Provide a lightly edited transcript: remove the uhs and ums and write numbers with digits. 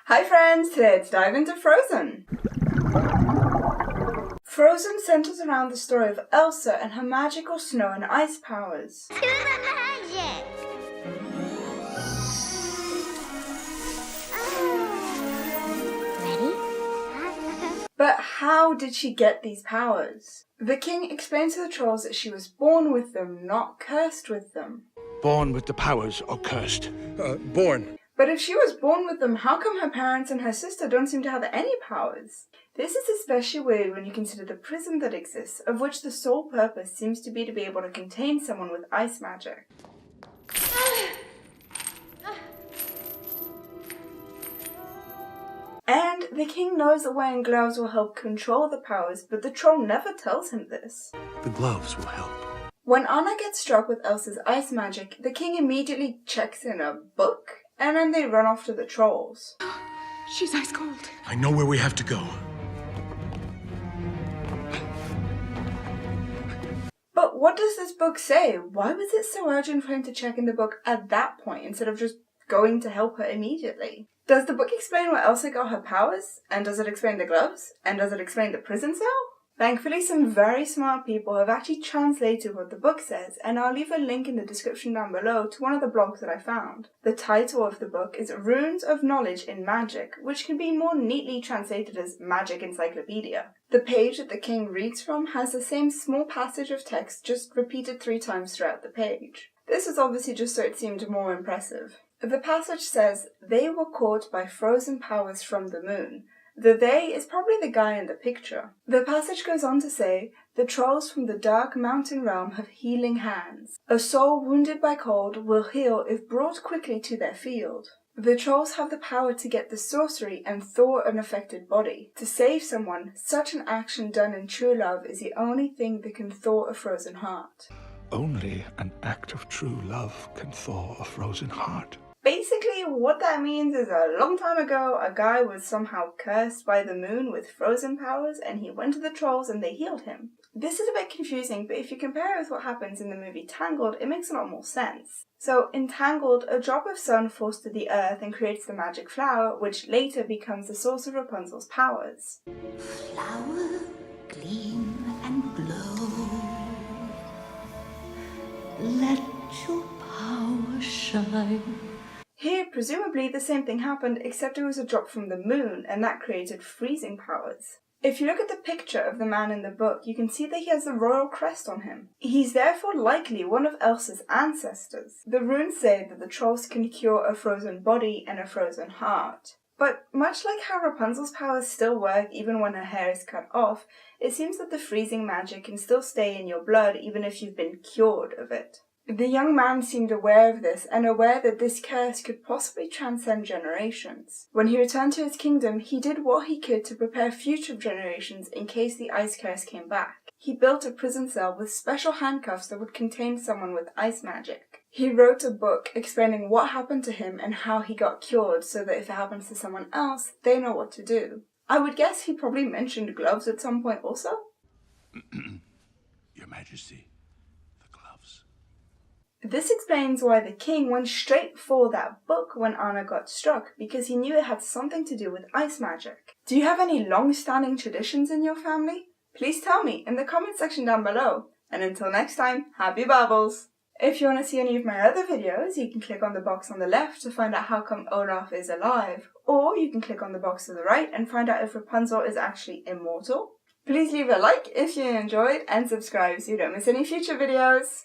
Hi friends, today let's dive into Frozen. Frozen centers around the story of Elsa and her magical snow and ice powers. To the magic! Ready? But how did she get these powers? The king explains to the trolls that she was born with them, not cursed with them. Born with the powers or cursed? Born. But if she was born with them, how come her parents and her sister don't seem to have any powers? This is especially weird when you consider the prism that exists, of which the sole purpose seems to be able to contain someone with ice magic. And the king knows that wearing gloves will help control the powers, but the troll never tells him this. The gloves will help. When Anna gets struck with Elsa's ice magic, the king immediately checks in a book, and then they run off to the trolls. She's ice cold. I know where we have to go. But what does this book say? Why was it so urgent for him to check in the book at that point instead of just going to help her immediately? Does the book explain where Elsa got her powers? And does it explain the gloves? And does it explain the prison cell? Thankfully, some very smart people have actually translated what the book says, and I'll leave a link in the description down below to one of the blogs that I found. The title of the book is Runes of Knowledge in Magic, which can be more neatly translated as Magic Encyclopedia. The page that the king reads from has the same small passage of text just repeated 3 times throughout the page. This is obviously just so it seemed more impressive. The passage says, "They were caught by frozen powers from the moon." The they is probably the guy in the picture. The passage goes on to say, "The trolls from the dark mountain realm have healing hands. A soul wounded by cold will heal if brought quickly to their field. The trolls have the power to get the sorcery and thaw an affected body. To save someone, such an action done in true love is the only thing that can thaw a frozen heart." Only an act of true love can thaw a frozen heart. Basically, what that means is a long time ago, a guy was somehow cursed by the moon with frozen powers, and he went to the trolls and they healed him. This is a bit confusing, but if you compare it with what happens in the movie Tangled, it makes a lot more sense. So, in Tangled, a drop of sun falls to the earth and creates the magic flower, which later becomes the source of Rapunzel's powers. Flower, gleam and glow. Let your power shine. Here, presumably, the same thing happened, except it was a drop from the moon, and that created freezing powers. If you look at the picture of the man in the book, you can see that he has the royal crest on him. He's therefore likely one of Elsa's ancestors. The runes say that the trolls can cure a frozen body and a frozen heart. But much like how Rapunzel's powers still work even when her hair is cut off, it seems that the freezing magic can still stay in your blood even if you've been cured of it. The young man seemed aware of this and aware that this curse could possibly transcend generations. When he returned to his kingdom, he did what he could to prepare future generations in case the ice curse came back. He built a prison cell with special handcuffs that would contain someone with ice magic. He wrote a book explaining what happened to him and how he got cured so that if it happens to someone else, they know what to do. I would guess he probably mentioned gloves at some point also. Your Majesty, the gloves. This explains why the king went straight for that book when Anna got struck, because he knew it had something to do with ice magic. Do you have any long-standing traditions in your family? Please tell me in the comment section down below. And until next time, happy bubbles! If you want to see any of my other videos, you can click on the box on the left to find out how come Olaf is alive. Or you can click on the box to the right and find out if Rapunzel is actually immortal. Please leave a like if you enjoyed and subscribe so you don't miss any future videos.